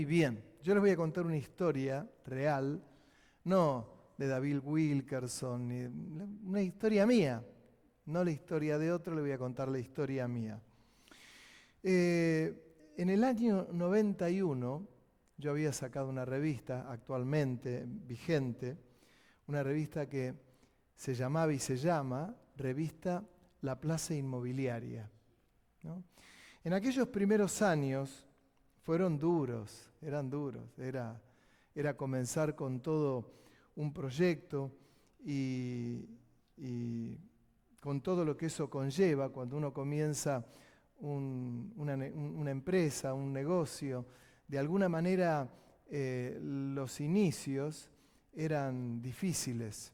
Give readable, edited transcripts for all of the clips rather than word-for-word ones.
bien, yo les voy a contar una historia real, no de David Wilkerson, una historia mía, no la historia de otro, le voy a contar la historia mía. En el año 91 yo había sacado una revista actualmente vigente, una revista que se llamaba y se llama Revista La Plaza Inmobiliaria, ¿no? En aquellos primeros años fueron duros, eran duros, era comenzar con todo un proyecto y con todo lo que eso conlleva cuando uno comienza una empresa, un negocio. De alguna manera los inicios eran difíciles.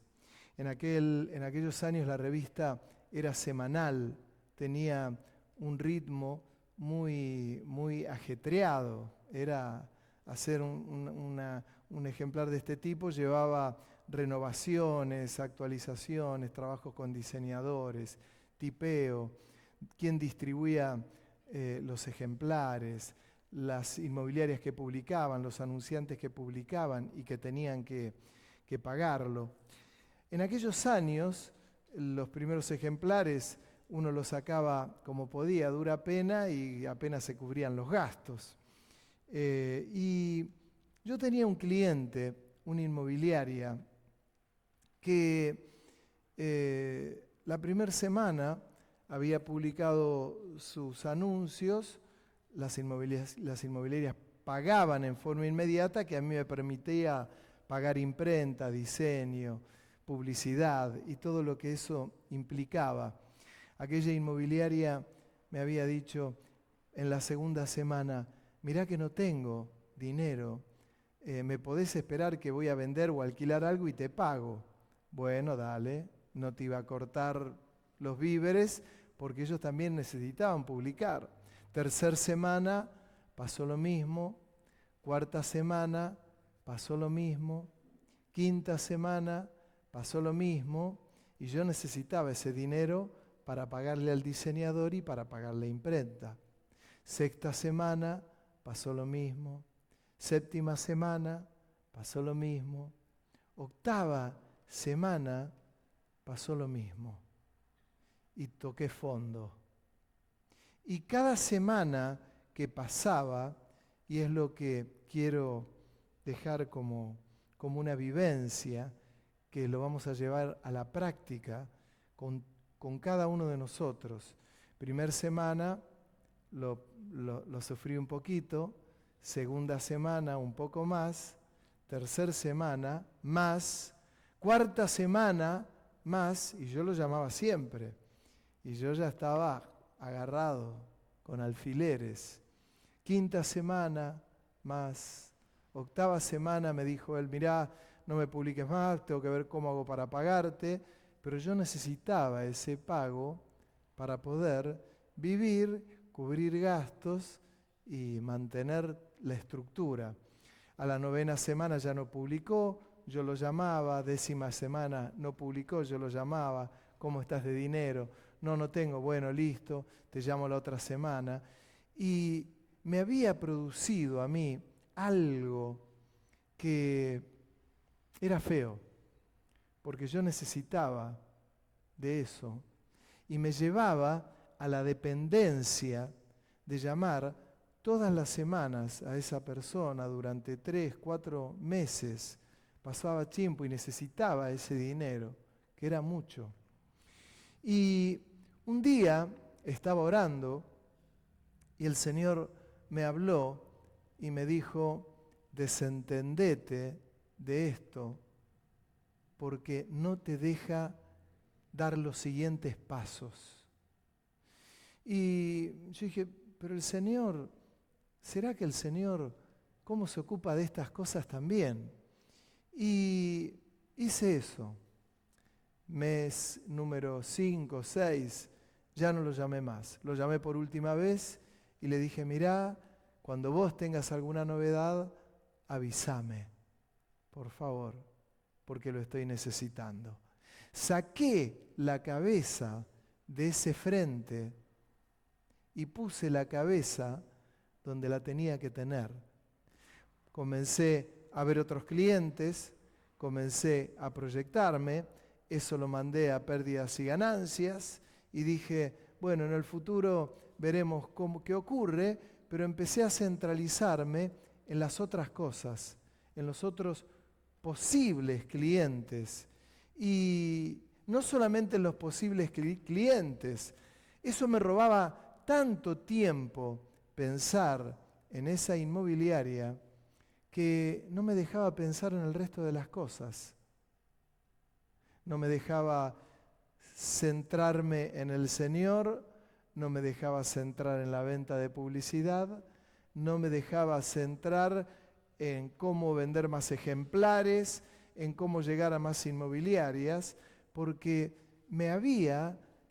En aquellos años la revista era semanal, tenía un ritmo muy ajetreado. Era hacer un ejemplar de este tipo, llevaba renovaciones, actualizaciones, trabajos con diseñadores, tipeo, quién distribuía los ejemplares, las inmobiliarias que publicaban, los anunciantes que publicaban y que tenían que pagarlo. En aquellos años, los primeros ejemplares uno los sacaba como podía, a dura pena, y apenas se cubrían los gastos. Y yo tenía un cliente, una inmobiliaria, que la primera semana había publicado sus anuncios, las inmobiliarias pagaban en forma inmediata, que a mí me permitía pagar imprenta, diseño, publicidad y todo lo que eso implicaba. Aquella inmobiliaria me había dicho en la segunda semana: mirá que no tengo dinero, ¿me podés esperar que voy a vender o alquilar algo y te pago? Bueno, dale, no te iba a cortar los víveres porque ellos también necesitaban publicar. Tercera semana pasó lo mismo, cuarta semana pasó lo mismo, quinta semana pasó lo mismo, y yo necesitaba ese dinero para pagarle al diseñador y para pagar la imprenta. Sexta semana pasó lo mismo, séptima semana pasó lo mismo, octava semana pasó lo mismo. Y toqué fondo. Y cada semana que pasaba, y es lo que quiero dejar como una vivencia, que lo vamos a llevar a la práctica con cada uno de nosotros. Primer semana lo sufrí un poquito, segunda semana un poco más, tercera semana más, cuarta semana más, y yo lo llamaba siempre, y yo ya estaba agarrado con alfileres. Quinta semana más, octava semana me dijo él: mirá, no me publiques más, tengo que ver cómo hago para pagarte, pero yo necesitaba ese pago para poder vivir, cubrir gastos y mantener la estructura. A la novena semana ya no publicó, yo lo llamaba. Décima semana no publicó, yo lo llamaba: ¿cómo estás de dinero? No tengo. Bueno, listo, te llamo la otra semana. Y me había producido a mí algo que era feo, porque yo necesitaba de eso, y me llevaba a la dependencia de llamar todas las semanas a esa persona durante 3, 4 meses. Pasaba tiempo y necesitaba ese dinero, que era mucho. Y un día estaba orando y el Señor me habló y me dijo: desentendete de esto, porque no te deja dar los siguientes pasos. Y yo dije: pero el Señor, ¿será que el Señor cómo se ocupa de estas cosas también? Y hice eso. Mes número 5, 6, ya no lo llamé más. Lo llamé por última vez y le dije: mirá, cuando vos tengas alguna novedad, avísame, por favor, porque lo estoy necesitando. Saqué la cabeza de ese frente y puse la cabeza donde la tenía que tener. comencé a ver otros clientes, comencé a proyectarme, eso lo mandé a pérdidas y ganancias y dije, bueno, en el futuro veremos qué ocurre, pero empecé a centralizarme en las otras cosas, en los otros posibles clientes. Y no solamente en los posibles clientes, eso me robaba tanto tiempo pensar en esa inmobiliaria que no me dejaba pensar en el resto de las cosas. No me dejaba centrarme en el Señor, no me dejaba centrar en la venta de publicidad, no me dejaba centrar en cómo vender más ejemplares, en cómo llegar a más inmobiliarias, porque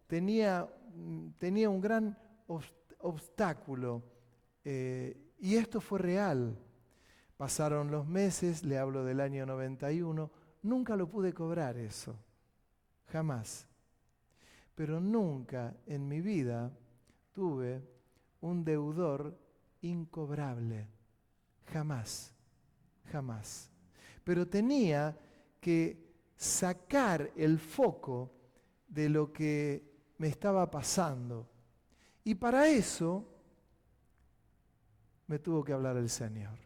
tenía un gran obstáculo, y esto fue real. Pasaron los meses, le hablo del año 91, nunca lo pude cobrar eso, jamás. Pero nunca en mi vida tuve un deudor incobrable, jamás, jamás. Pero tenía que sacar el foco de lo que me estaba pasando. Y para eso me tuvo que hablar el Señor.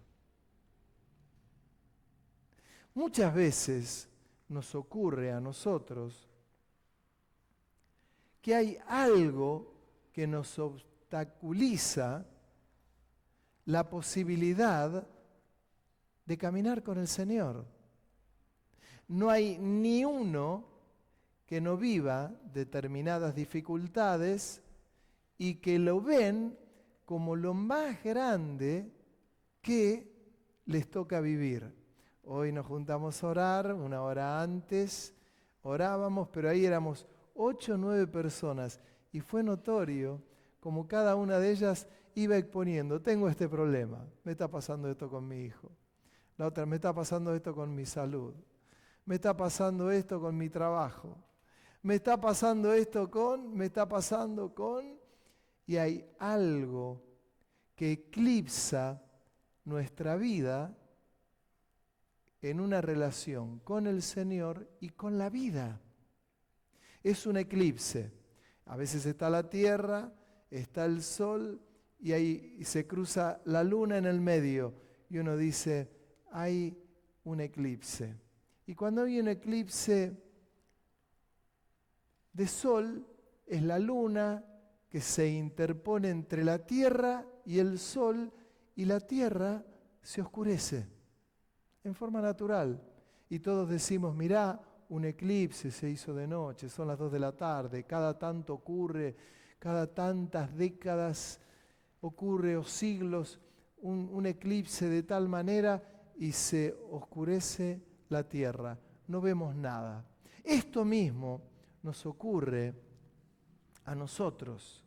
Muchas veces nos ocurre a nosotros que hay algo que nos obstaculiza la posibilidad de caminar con el Señor. No hay ni uno que no viva determinadas dificultades y que lo ven como lo más grande que les toca vivir. Hoy nos juntamos a orar, una hora antes orábamos, pero ahí éramos 8 o 9 personas y fue notorio como cada una de ellas iba exponiendo, tengo este problema, me está pasando esto con mi hijo, la otra, me está pasando esto con mi salud, me está pasando esto con mi trabajo, me está pasando esto y hay algo que eclipsa nuestra vida en una relación con el Señor y con la vida. Es un eclipse. A veces está la tierra, está el sol y ahí se cruza la luna en el medio y uno dice, hay un eclipse. Y cuando hay un eclipse de sol, es la luna que se interpone entre la tierra y el sol y la tierra se oscurece en forma natural. Y todos decimos, mirá, un eclipse se hizo de noche, son las 2 de la tarde, cada tanto ocurre, cada tantas décadas ocurre o siglos un eclipse de tal manera y se oscurece la tierra, no vemos nada. Esto mismo nos ocurre a nosotros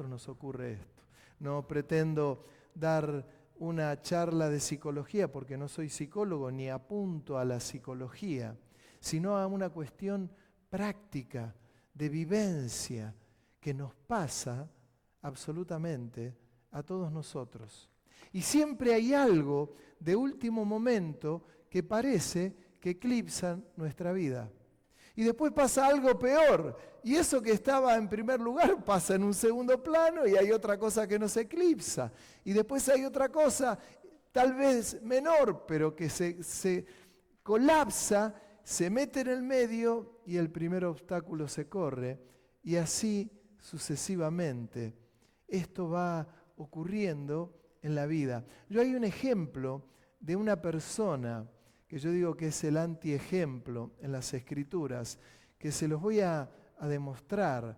nos ocurre esto. No pretendo dar una charla de psicología porque no soy psicólogo ni apunto a la psicología, sino a una cuestión práctica, de vivencia, que nos pasa absolutamente a todos nosotros. Y siempre hay algo de último momento que parece que eclipsa nuestra vida. Y después pasa algo peor, y eso que estaba en primer lugar pasa en un segundo plano y hay otra cosa que nos eclipsa. Y después hay otra cosa, tal vez menor, pero que se colapsa, se mete en el medio y el primer obstáculo se corre. Y así sucesivamente. Esto va ocurriendo en la vida. Yo hay un ejemplo de una persona que yo digo que es el antiejemplo en las Escrituras, que se los voy a demostrar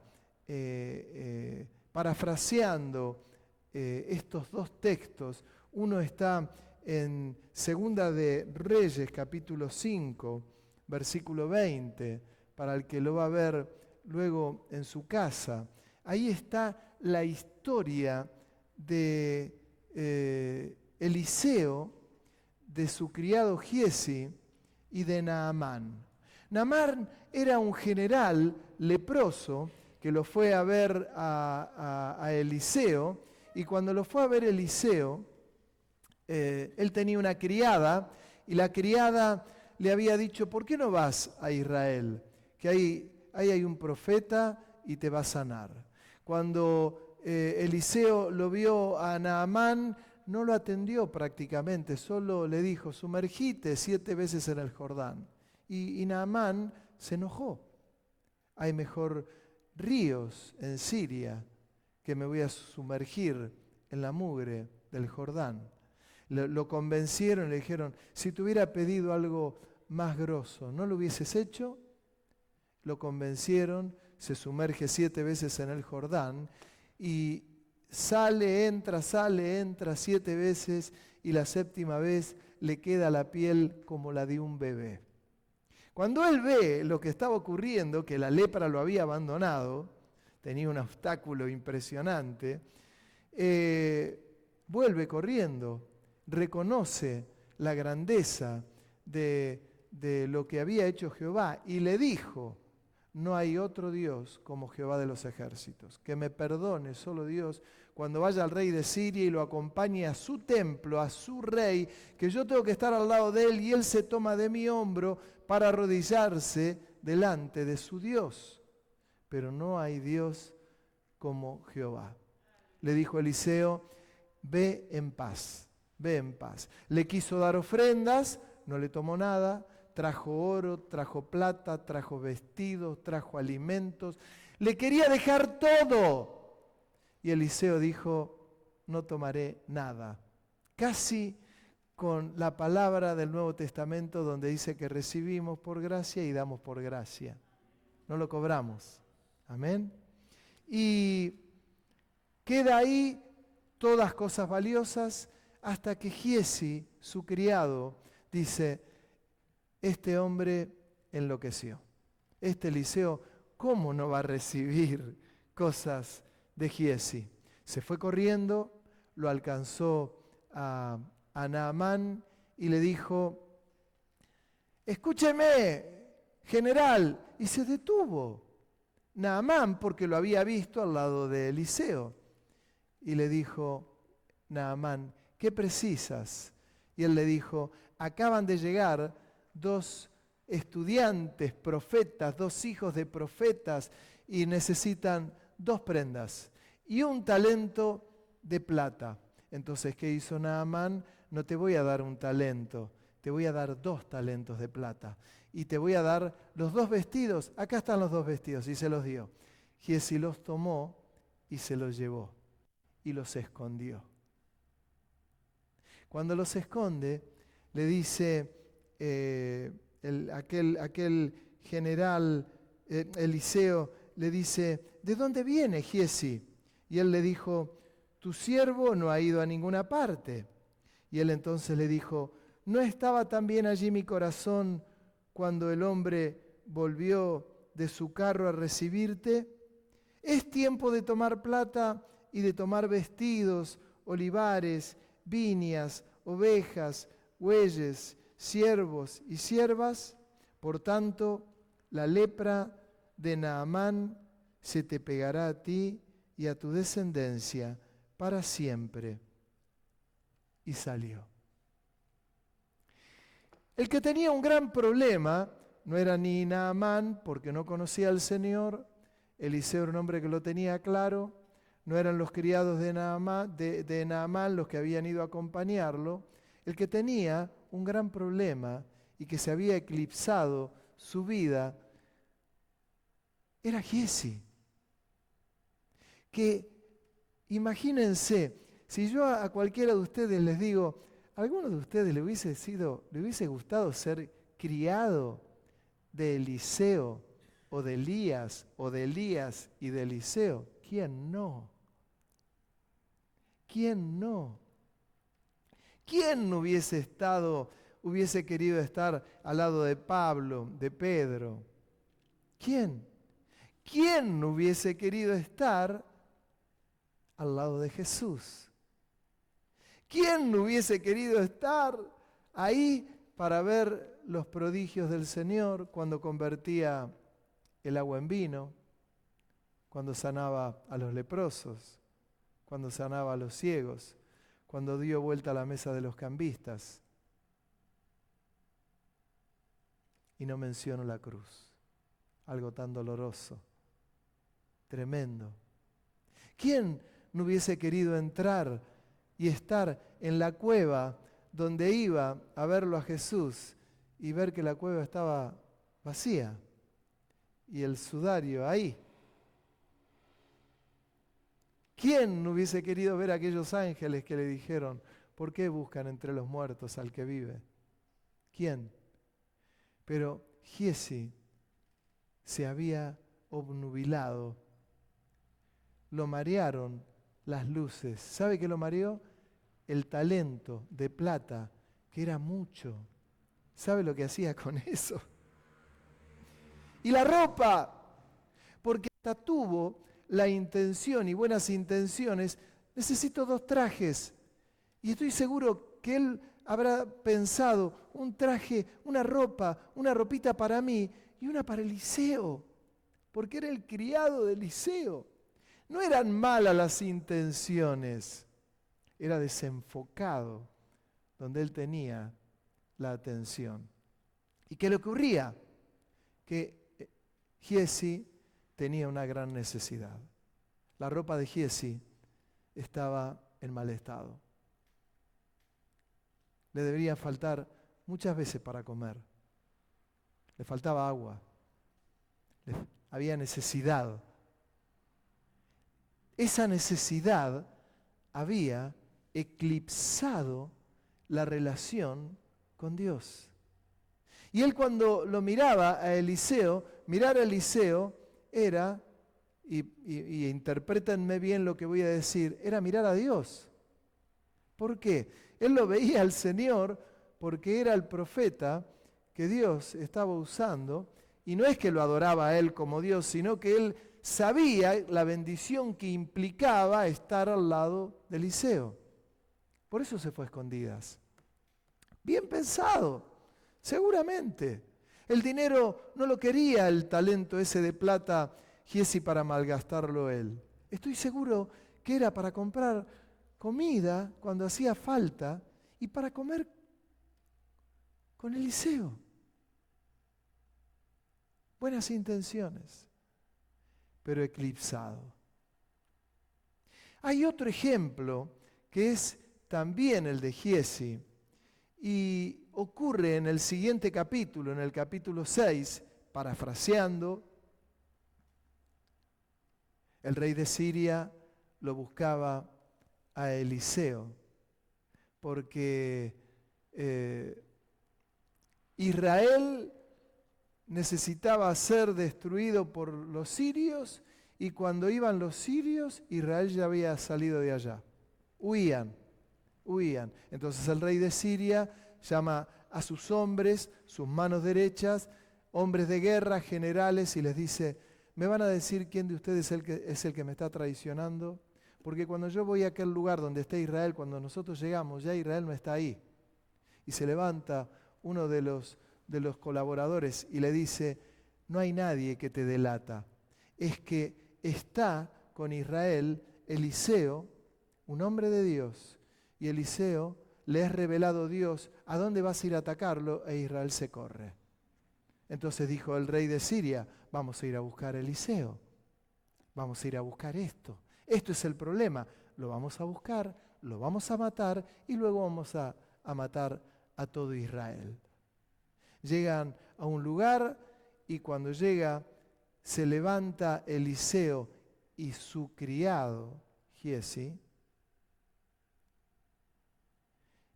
parafraseando estos dos textos. Uno está en Segunda de Reyes, capítulo 5, versículo 20, para el que lo va a ver luego en su casa. Ahí está la historia de Eliseo, de su criado Giezi y de Naamán. Naamán era un general leproso que lo fue a ver a Eliseo, y cuando lo fue a ver Eliseo, Él tenía una criada y la criada le había dicho, ¿por qué no vas a Israel? Que ahí hay un profeta y te va a sanar. Cuando Eliseo lo vio a Naamán, no lo atendió prácticamente, solo le dijo, sumergite 7 veces en el Jordán. Y Naamán se enojó. Hay mejor ríos en Siria que me voy a sumergir en la mugre del Jordán. Lo convencieron, le dijeron, si te hubiera pedido algo más grosso, ¿no lo hubieses hecho? Lo convencieron, se sumerge 7 veces en el Jordán y sale, entra 7 veces y la 7ª vez le queda la piel como la de un bebé. Cuando él ve lo que estaba ocurriendo, que la lepra lo había abandonado, tenía un obstáculo impresionante, vuelve corriendo, reconoce la grandeza de lo que había hecho Jehová y le dijo, no hay otro Dios como Jehová de los ejércitos, que me perdone solo Dios cuando vaya al rey de Siria y lo acompañe a su templo, a su rey, que yo tengo que estar al lado de él y él se toma de mi hombro para arrodillarse delante de su Dios. Pero no hay Dios como Jehová. Le dijo Eliseo, ve en paz, ve en paz. Le quiso dar ofrendas, no le tomó nada, trajo oro, trajo plata, trajo vestidos, trajo alimentos, le quería dejar todo. Y Eliseo dijo, no tomaré nada. Casi con la palabra del Nuevo Testamento donde dice que recibimos por gracia y damos por gracia. No lo cobramos. Amén. Y queda ahí todas cosas valiosas hasta que Giezi, su criado, dice, este hombre enloqueció. Este Eliseo, ¿cómo no va a recibir cosas de Giezi? Se fue corriendo, lo alcanzó a Naamán y le dijo, escúcheme, general, y se detuvo Naamán porque lo había visto al lado de Eliseo. Y le dijo, Naamán, ¿qué precisas? Y él le dijo, acaban de llegar 2 estudiantes, profetas, 2 hijos de profetas, y necesitan 2 prendas y un talento de plata. Entonces, ¿qué hizo Naamán? No te voy a dar un talento, te voy a dar 2 talentos de plata. Y te voy a dar los 2 vestidos. Acá están los 2 vestidos. Y se los dio. Giezi los tomó y se los llevó. Y los escondió. Cuando los esconde, le dice aquel general Eliseo, le dice, ¿de dónde viene Giezi? Y él le dijo, tu siervo no ha ido a ninguna parte. Y él entonces le dijo, ¿no estaba también allí mi corazón cuando el hombre volvió de su carro a recibirte? Es tiempo de tomar plata y de tomar vestidos, olivares, viñas, ovejas, bueyes, siervos y siervas. Por tanto, la lepra de Naamán se te pegará a ti y a tu descendencia para siempre. Y salió. El que tenía un gran problema no era ni Naamán, porque no conocía al Señor. Eliseo era un hombre que lo tenía claro. No eran los criados de Naamán los que habían ido a acompañarlo. El que tenía un gran problema y que se había eclipsado su vida era Giezi. Que imagínense, si yo a cualquiera de ustedes les digo, ¿a alguno de ustedes le hubiese gustado ser criado de Eliseo o de Elías o de Elías y de Eliseo? ¿Quién no? ¿Quién no? ¿Quién no hubiese querido estar al lado de Pablo, de Pedro? ¿Quién? ¿Quién no hubiese querido estar al lado de Jesús? ¿Quién no hubiese querido estar ahí para ver los prodigios del Señor cuando convertía el agua en vino, cuando sanaba a los leprosos, cuando sanaba a los ciegos, cuando dio vuelta a la mesa de los cambistas. Y no menciono la cruz, algo tan doloroso, tremendo. ¿Quién no hubiese querido entrar y estar en la cueva donde iba a verlo a Jesús y ver que la cueva estaba vacía y el sudario ahí? ¿Quién no hubiese querido ver a aquellos ángeles que le dijeron, ¿por qué buscan entre los muertos al que vive? ¿Quién? Pero Giezi se había obnubilado. Lo marearon las luces. ¿Sabe qué lo mareó? El talento de plata, que era mucho. ¿Sabe lo que hacía con eso? Y la ropa, porque hasta tuvo la intención y buenas intenciones, necesito 2 trajes. Y estoy seguro que él habrá pensado, un traje, una ropa, una ropita para mí y una para Eliseo, porque era el criado de Eliseo. No eran malas las intenciones, era desenfocado donde él tenía la atención. ¿Y qué le ocurría? Que Giezi tenía una gran necesidad. La ropa de Giezi estaba en mal estado. Le debería faltar muchas veces para comer. Le faltaba agua. Había necesidad. Esa necesidad había eclipsado la relación con Dios. Y él cuando lo miraba a Eliseo, mirar a Eliseo era, y interprétenme bien lo que voy a decir, era mirar a Dios. ¿Por qué? Él lo veía al Señor porque era el profeta que Dios estaba usando, y no es que lo adoraba a él como Dios, sino que él sabía la bendición que implicaba estar al lado de Eliseo. Por eso se fue a escondidas. Bien pensado, seguramente. El dinero no lo quería, el talento ese de plata, Giezi, para malgastarlo él. Estoy seguro que era para comprar comida cuando hacía falta y para comer con Eliseo. Buenas intenciones, pero eclipsado. Hay otro ejemplo que es también el de Giezi y ocurre en el siguiente capítulo, en el capítulo 6, parafraseando. El rey de Siria lo buscaba a Eliseo porque Israel necesitaba ser destruido por los sirios y cuando iban los sirios, Israel ya había salido de allá. Huían. Entonces el rey de Siria llama a sus hombres, sus manos derechas, hombres de guerra, generales, y les dice, ¿me van a decir quién de ustedes es el que me está traicionando? Porque cuando yo voy a aquel lugar donde está Israel, cuando nosotros llegamos, ya Israel no está ahí. Y se levanta uno de los colaboradores y le dice, no hay nadie que te delata, es que está con Israel Eliseo, un hombre de Dios, y Eliseo le es revelado Dios, ¿a dónde vas a ir a atacarlo? E Israel se corre. Entonces dijo el rey de Siria, vamos a ir a buscar a Eliseo, vamos a ir a buscar esto. Esto es el problema, lo vamos a buscar, lo vamos a matar y luego vamos a matar a todo Israel. Llegan a un lugar y cuando llega se levanta Eliseo y su criado Giezi.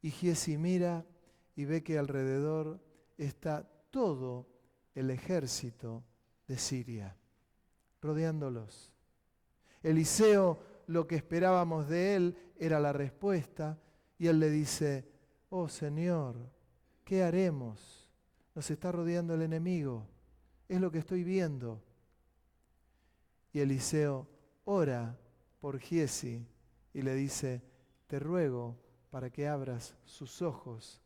Y Giezi mira y ve que alrededor está todo el ejército de Siria, rodeándolos. Eliseo, lo que esperábamos de él era la respuesta, y él le dice, oh Señor, ¿qué haremos? Nos está rodeando el enemigo, es lo que estoy viendo. Y Eliseo ora por Giezi y le dice, te ruego para que abras sus ojos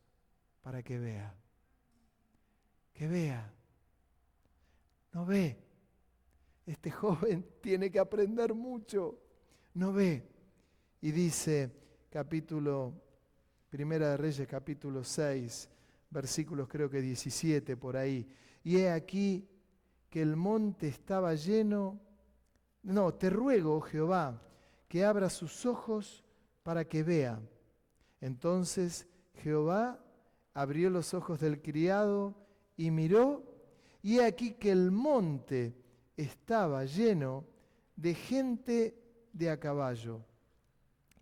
para que vea. Que vea. No ve. Este joven tiene que aprender mucho. No ve. Y dice Primera de Reyes, capítulo 6, versículos creo que 17 por ahí. Y he aquí que el monte estaba lleno. No, te ruego, Jehová, que abra sus ojos para que vea. Entonces Jehová abrió los ojos del criado y miró, y he aquí que el monte estaba lleno de gente de a caballo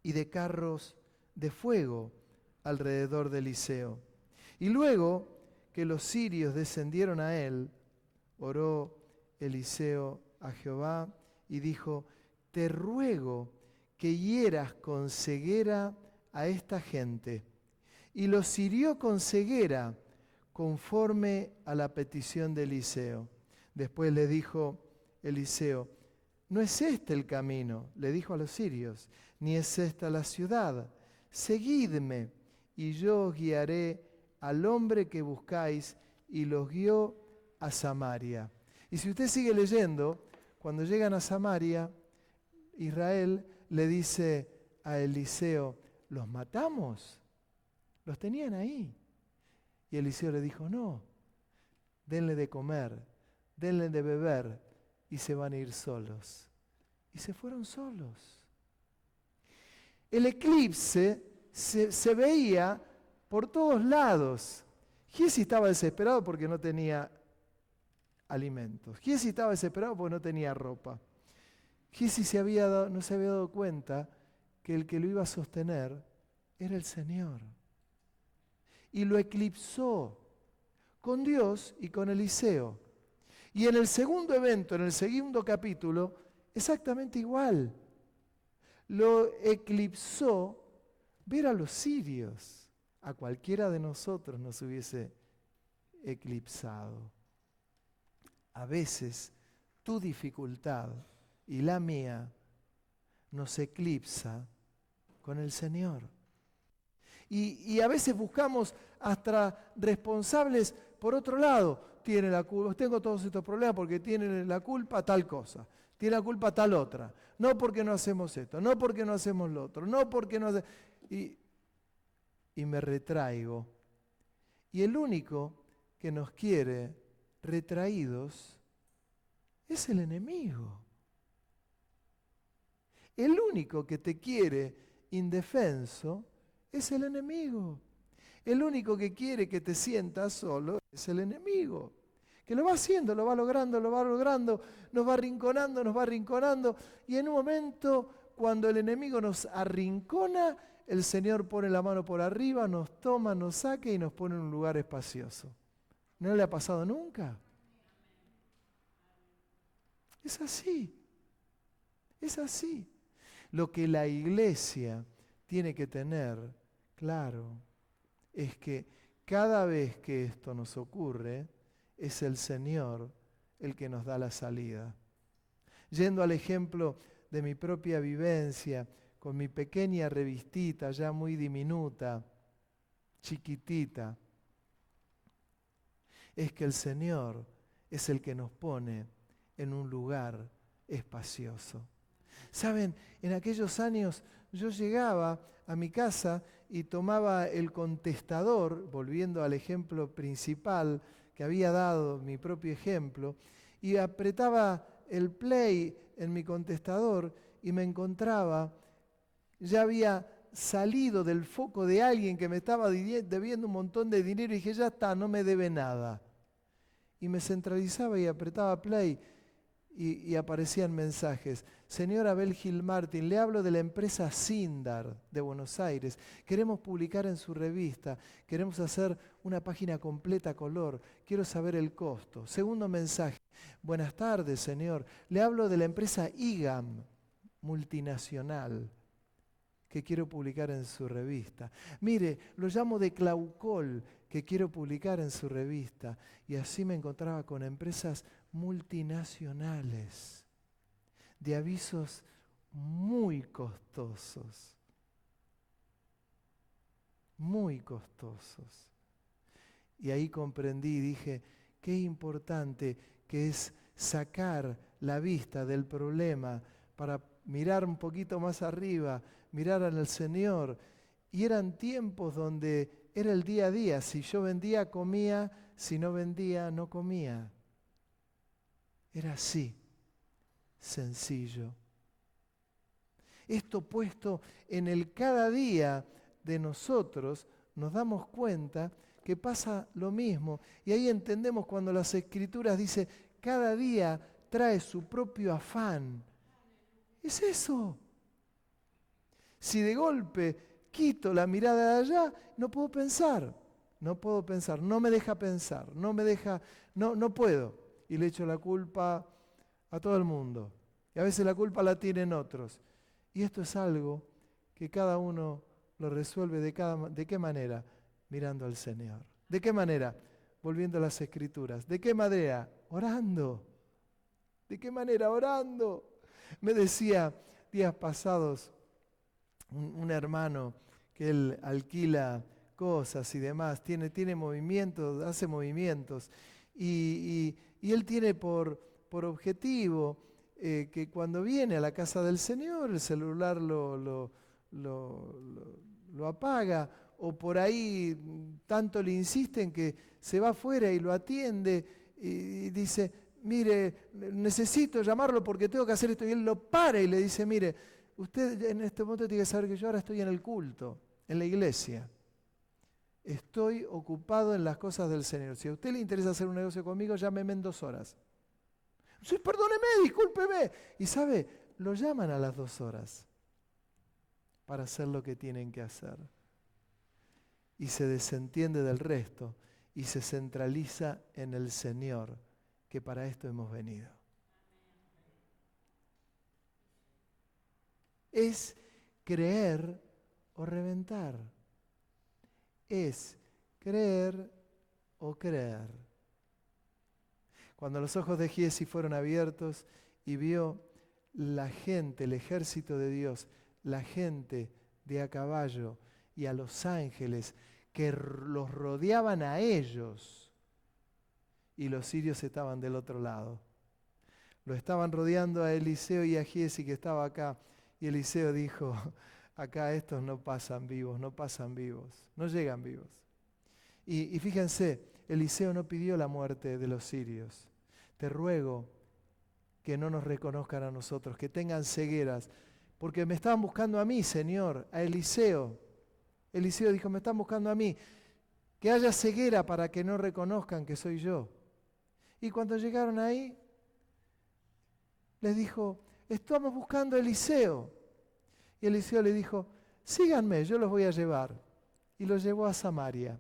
y de carros de fuego alrededor de Eliseo. Y luego que los sirios descendieron a él, oró Eliseo a Jehová y dijo: te ruego que hieras con ceguera a esta gente. Y los hirió con ceguera conforme a la petición de Eliseo. Después le dijo Eliseo: no es este el camino, le dijo a los sirios, ni es esta la ciudad. Seguidme y yo os guiaré al hombre que buscáis. Y los guió a Samaria. Y si usted sigue leyendo, cuando llegan a Samaria, Israel le dice a Eliseo: ¿los matamos? Los tenían ahí. Y Eliseo le dijo: no, denle de comer, denle de beber, y se van a ir solos. Y se fueron solos. El eclipse se veía por todos lados. Giesi estaba desesperado porque no tenía alimentos. Giesi estaba desesperado porque no tenía ropa. Giesi no se había dado cuenta que el que lo iba a sostener era el Señor. Y lo eclipsó con Dios y con Eliseo. Y en el segundo evento, en el segundo capítulo, exactamente igual. Lo eclipsó ver a los sirios. A cualquiera de nosotros nos hubiese eclipsado. A veces tu dificultad y la mía nos eclipsa con el Señor. Y a veces buscamos hasta responsables por otro lado. Tiene la culpa, tengo todos estos problemas porque tiene la culpa tal cosa, tiene la culpa tal otra. No porque no hacemos esto, no porque no hacemos lo otro, no porque no hacemos... Y me retraigo. Y el único que nos quiere retraídos es el enemigo. El único que te quiere indefenso es el enemigo. El único que quiere que te sientas solo es el enemigo. Que lo va haciendo, lo va logrando, nos va arrinconando. Y en un momento, cuando el enemigo nos arrincona, el Señor pone la mano por arriba, nos toma, nos saca y nos pone en un lugar espacioso. ¿No le ha pasado nunca? Es así. Es así. Lo que la iglesia tiene que tener claro es que cada vez que esto nos ocurre, es el Señor el que nos da la salida. Yendo al ejemplo de mi propia vivencia, con mi pequeña revistita ya muy diminuta, chiquitita, es que el Señor es el que nos pone en un lugar espacioso. Saben, en aquellos años yo llegaba a mi casa y tomaba el contestador, volviendo al ejemplo principal que había dado mi propio ejemplo, y apretaba el play en mi contestador y me encontraba, ya había salido del foco de alguien que me estaba debiendo un montón de dinero y dije: ya está, no me debe nada. Y me centralizaba y apretaba play y aparecían mensajes: señor Abel Gil Martin, le hablo de la empresa Sindar de Buenos Aires. Queremos publicar en su revista, queremos hacer una página completa a color, quiero saber el costo. Segundo mensaje: buenas tardes, señor, le hablo de la empresa IGAM, multinacional, que quiero publicar en su revista. Mire, lo llamo de Claucol, que quiero publicar en su revista. Y así me encontraba con empresas multinacionales, de avisos muy costosos. Muy costosos. Y ahí comprendí y dije: qué importante que es sacar la vista del problema para mirar un poquito más arriba, miraran al Señor. Y eran tiempos donde era el día a día. Si yo vendía, comía. Si no vendía, no comía. Era así, sencillo. Esto puesto en el cada día de nosotros, nos damos cuenta que pasa lo mismo. Y ahí entendemos cuando las Escrituras dicen, cada día trae su propio afán. Es eso. Si de golpe quito la mirada de allá, no puedo pensar, no me deja pensar, no puedo. Y le echo la culpa a todo el mundo. Y a veces la culpa la tienen otros. Y esto es algo que cada uno lo resuelve ¿de qué manera? Mirando al Señor. ¿De qué manera? Volviendo a las Escrituras. ¿De qué manera? Orando. ¿De qué manera? Orando. Me decía días pasados un hermano que él alquila cosas y demás, tiene movimientos, hace movimientos, y él tiene por objetivo que cuando viene a la casa del Señor, el celular lo apaga, o por ahí tanto le insisten que se va afuera y lo atiende y dice, mire, necesito llamarlo porque tengo que hacer esto, y él lo para y le dice, mire, usted en este momento tiene que saber que yo ahora estoy en el culto, en la iglesia. Estoy ocupado en las cosas del Señor. Si a usted le interesa hacer un negocio conmigo, llámeme en 2 horas. Sí, perdóneme, discúlpeme. Y sabe, lo llaman a las 2 horas para hacer lo que tienen que hacer. Y se desentiende del resto y se centraliza en el Señor, que para esto hemos venido. Es creer o reventar. Es creer o creer. Cuando los ojos de Giezi fueron abiertos y vio la gente, el ejército de Dios, la gente de a caballo y a los ángeles que los rodeaban a ellos, y los sirios estaban del otro lado. Lo estaban rodeando a Eliseo y a Giezi, que estaba acá, y Eliseo dijo, acá estos no pasan vivos, no llegan vivos. Y fíjense, Eliseo no pidió la muerte de los sirios. Te ruego que no nos reconozcan a nosotros, que tengan cegueras, porque me estaban buscando a mí, Señor, a Eliseo. Eliseo dijo, me están buscando a mí, que haya ceguera para que no reconozcan que soy yo. Y cuando llegaron ahí, les dijo, estamos buscando a Eliseo. Y Eliseo le dijo, síganme, yo los voy a llevar. Y los llevó a Samaria.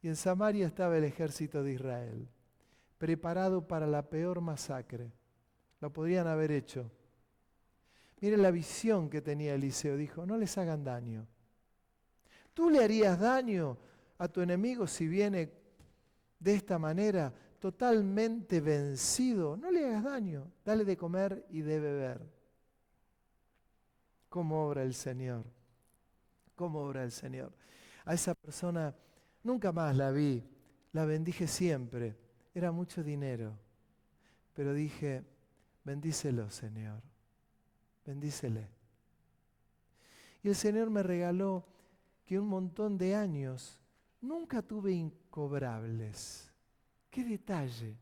Y en Samaria estaba el ejército de Israel, preparado para la peor masacre. Lo podrían haber hecho. Miren la visión que tenía Eliseo. Dijo, no les hagan daño. ¿Tú le harías daño a tu enemigo si viene de esta manera, totalmente vencido? No le hagas daño. Dale de comer y de beber. ¿Cómo obra el Señor? ¿Cómo obra el Señor? A esa persona nunca más la vi, la bendije siempre. Era mucho dinero. Pero dije, bendícelo, Señor. Bendícele. Y el Señor me regaló que un montón de años nunca tuve incobrables. ¡Qué detalle!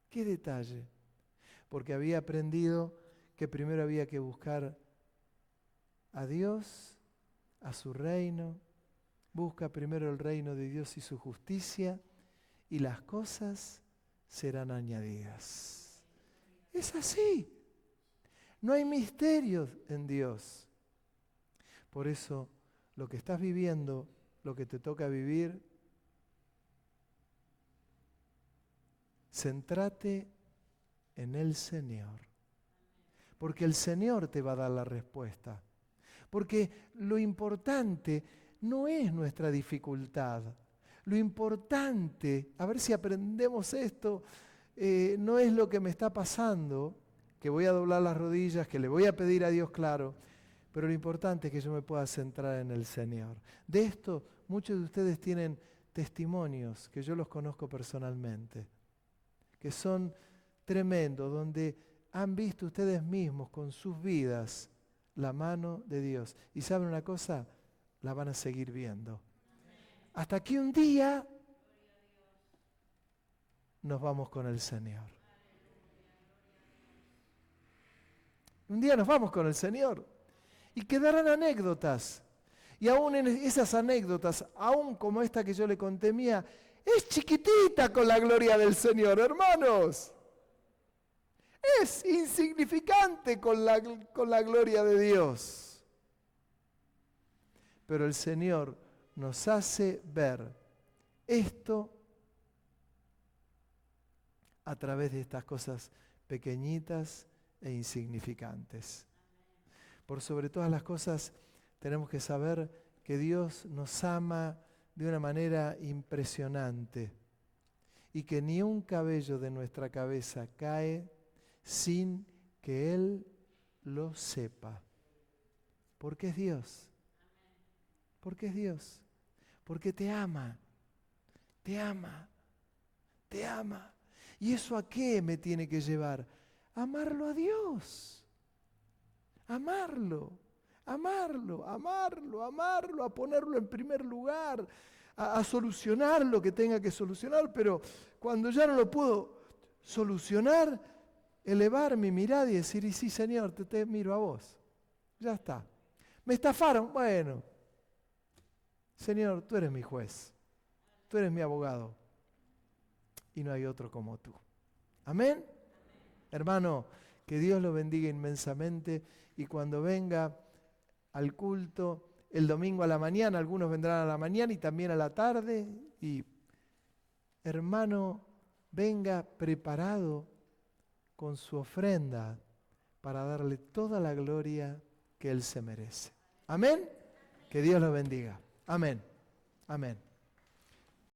¡Qué detalle! Porque había aprendido que primero había que buscar a Dios, a su reino. Busca primero el reino de Dios y su justicia, y las cosas serán añadidas. Es así. No hay misterios en Dios. Por eso, lo que estás viviendo, lo que te toca vivir, céntrate en el Señor. Porque el Señor te va a dar la respuesta. Porque lo importante no es nuestra dificultad. Lo importante, a ver si aprendemos esto, no es lo que me está pasando, que voy a doblar las rodillas, que le voy a pedir a Dios, claro, pero lo importante es que yo me pueda centrar en el Señor. De esto, muchos de ustedes tienen testimonios que yo los conozco personalmente, que son tremendos, donde han visto ustedes mismos con sus vidas la mano de Dios. Y ¿saben una cosa? La van a seguir viendo. Hasta que un día nos vamos con el Señor. Un día nos vamos con el Señor. Y quedarán anécdotas. Y aún en esas anécdotas, aún como esta que yo le conté mía, es chiquitita con la gloria del Señor, hermanos. Es insignificante con la gloria de Dios. Pero el Señor nos hace ver esto a través de estas cosas pequeñitas e insignificantes. Por sobre todas las cosas, tenemos que saber que Dios nos ama de una manera impresionante y que ni un cabello de nuestra cabeza cae sin que Él lo sepa. Porque es Dios. Porque es Dios. Porque te ama. Te ama. Te ama. ¿Y eso a qué me tiene que llevar? Amarlo a Dios. Amarlo. Amarlo, amarlo, amarlo, a ponerlo en primer lugar, a solucionar lo que tenga que solucionar, pero cuando ya no lo puedo solucionar, elevar mi mirada y decir, y sí, Señor, te miro a vos. Ya está. ¿Me estafaron? Bueno, Señor, tú eres mi juez, tú eres mi abogado y no hay otro como tú. Amén. Hermano, que Dios lo bendiga inmensamente y cuando venga al culto el domingo a la mañana, algunos vendrán a la mañana y también a la tarde, y hermano, venga preparado con su ofrenda para darle toda la gloria que Él se merece. Amén. Que Dios lo bendiga. Amén. Amén.